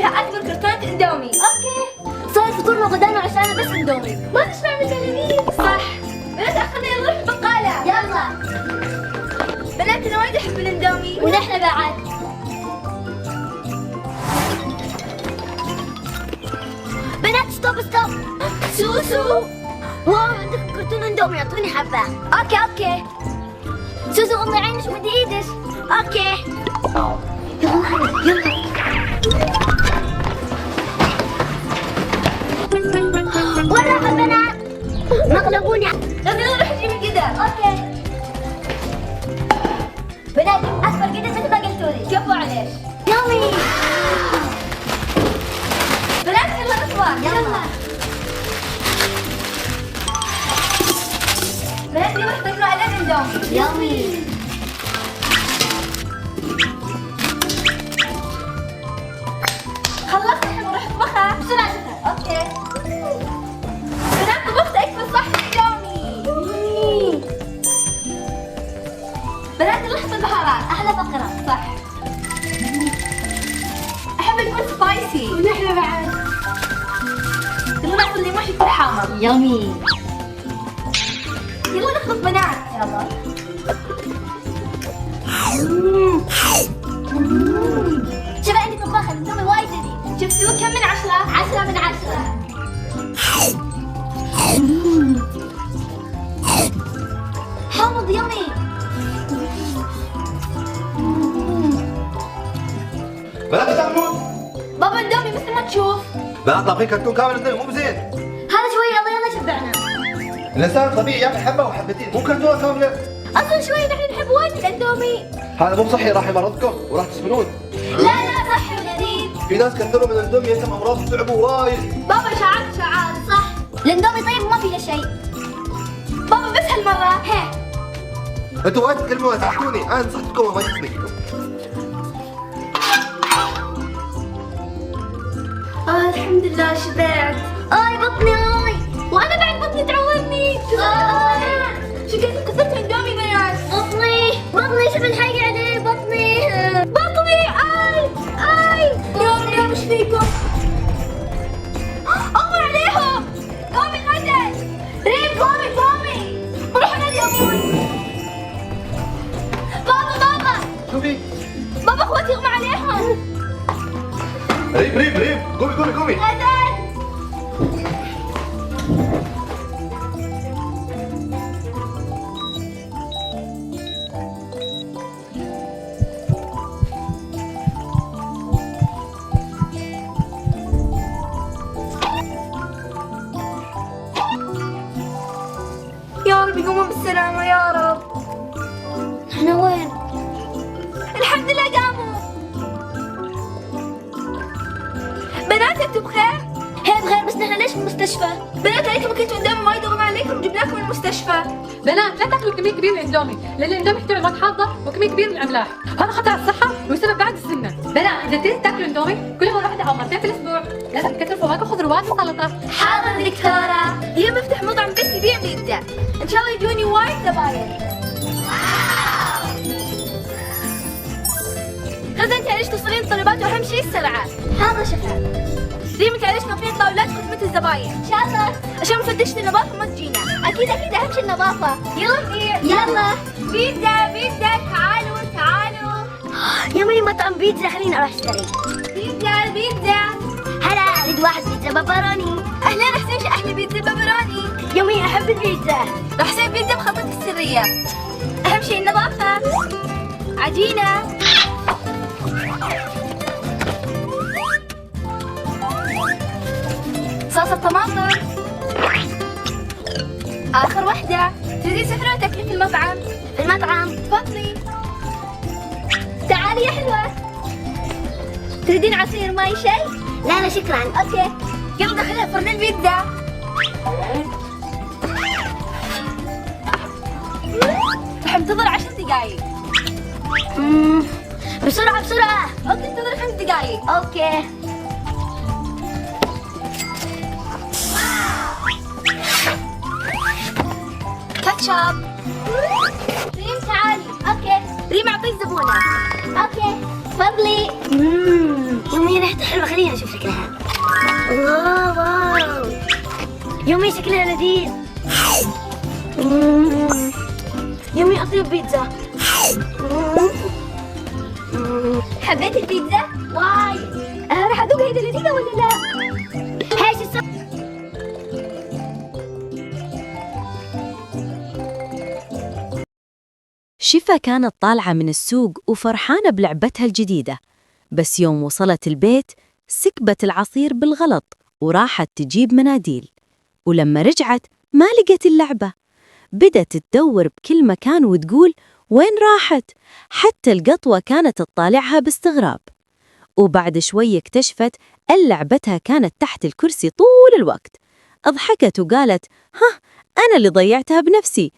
فيها اكبر كرتونة اندومي. اوكي. صار فطورنا وغدانا وعشانا بس اندومي. ما نشبع من البلالين. صح. بنات اخذنا نروح البقالة. يلا. بنات انا وايد احب الاندومي. ونحن بعد. بنات ستوب ستوب. سوسو. واو عندك كرتون اندومي، اعطوني حبة. اوكي. سوسو غمضي عينك ومدي ايدك. اوكي. يلا. وين راحوا البنات؟ مغلبوني. لازم نروح نجيب القدر. اوكي. بنات اكبر قدر مثل ما قلتوا لي. كفو عليك. يلا. بنات يلا نطبخ. يلا. بنات اليوم رح تاكلوا على الاندومي. يلا. خلصت الحين نروح اطبخها. بسرعة شوفها. اوكي. بنات طبخت اكبر صحن اندومي. بنات نلاحظ البهارات. احلى فقرة. صح. احب الفول سبايسي. ونحن بعد. يلا ناخذ اللي ماشي يكون حامض. يامي. يلا نخلط بنات. يلا. شوفي عندي طباخة الاندومي وايد لذيذ. شفتوا كم من 10؟ 10 من 10. حامض يامي. بنات تاكلون؟ بابا اندومي مثل ما تشوف. بنات طابخين كرتون كامل اندومي مو بزين. هذا شوي يلا شبعنا. الانسان طبيعي ياكل حبه وحبتين مو كرتونه كامله. اصلا شوي نحن نحب وايد الاندومي. هذا مو صحي راح يمرضكم وراح تسمنون. لا صحي ولذيذ. في ناس كثروا من الاندومي يتم امراض وتعبوا وايد. بابا اشاعات. صح. الاندومي طيب وما فيه شيء. بابا بس هالمرة. هي. انتوا وايد تتكلمون تحكوني، انا نصحتكم وما يصدق. الحمد لله شبعت. اي بطني اي. وانا بعد بطني تعورني. شو قد كثرت اندومي بنات. بطني شوف الحي عليه بطني. اي يا وش فيكم؟ اغمر عليهم. قومي غدا. ريم قومي. بروح نادي ابوي. بابا. شوفي بابا اخوتي اغمى عليهم. ريم قومي. غدا. يا رب يقومون بالسلامة يا رب. احنا وين؟ الحمد لله قاموا. بنات انتم بخير؟ هي بخير بس نحن ليش بالمستشفى؟ بنات عليكم كنتوا اندومي وايد اغمى عليكم جبناكم المستشفى. بنات لا تاكلوا كميه كبيره من الاندومي، لان الاندومي يحتوي مواد حافظه وكميه كبيره من الاملاح، وهذا خطر على الصحه ويسبب بعد السمنه. بنات اذا تريد تاكلوا اندومي كل مره واحده او مرتين في الاسبوع، لازم تكثروا فواكه وخضروات وسلطه. حاضر دكتورة. اليوم بفتح مطعم بس يبيع بيتزا. ان شاء الله يجوني وايد زباين. غدا انت ليش توصلين الطلبات واهم شيء السرعة. حاضر شفها. ريم انت ليش تنظفين الطاولات وخدمة الزباين. شاطر. عشان مفتشة النظافة ما تجينا. اكيد اهم شيء النظافة. يلا نبيع. يلا. بيتزا تعالوا. يامي مطعم بيتزا خليني اروح اشتري. بيتزا. هلا اريد واحد بيتزا بابروني. اهلا حسين شو احلى بيتزا بابروني. يامي احب البيتزا. راح اسوي بيتزا بخلطتي السرية. اهم شيء النظافة. عجينة. صلصة طماطم. آخر واحدة. تريدين سفرة وتاكلي في المطعم؟ في المطعم. تفضلي. تعالي يا حلوة. تريدين عصير ماي شاي؟ لا شكرا. اوكي. يلا دخلها فرن البيتزا. رح انتظر 10 دقايق. بسرعة. اوكي انتظر 5 دقايق. اوكي. كاتشب. ريم تعالي. اوكي. ريم اعطيك زبونة. اوكي. تفضلي. يامي ريحته حلوة خليني اشوف. لذيذ. يومي أطيب بيتزا. حبيت البيتزا؟ واي. راح أذوق هيدا لذيذة ولا لا؟ هاي شو شفا كانت طالعة من السوق وفرحانة بلعبتها الجديدة، بس يوم وصلت البيت سكبت العصير بالغلط وراحت تجيب مناديل، ولما رجعت ما لقت اللعبة. بدت تدور بكل مكان وتقول وين راحت، حتى القطوة كانت تطالعها باستغراب. وبعد شوي اكتشفت أن لعبتها كانت تحت الكرسي طول الوقت. أضحكت وقالت: ها، أنا اللي ضيعتها بنفسي.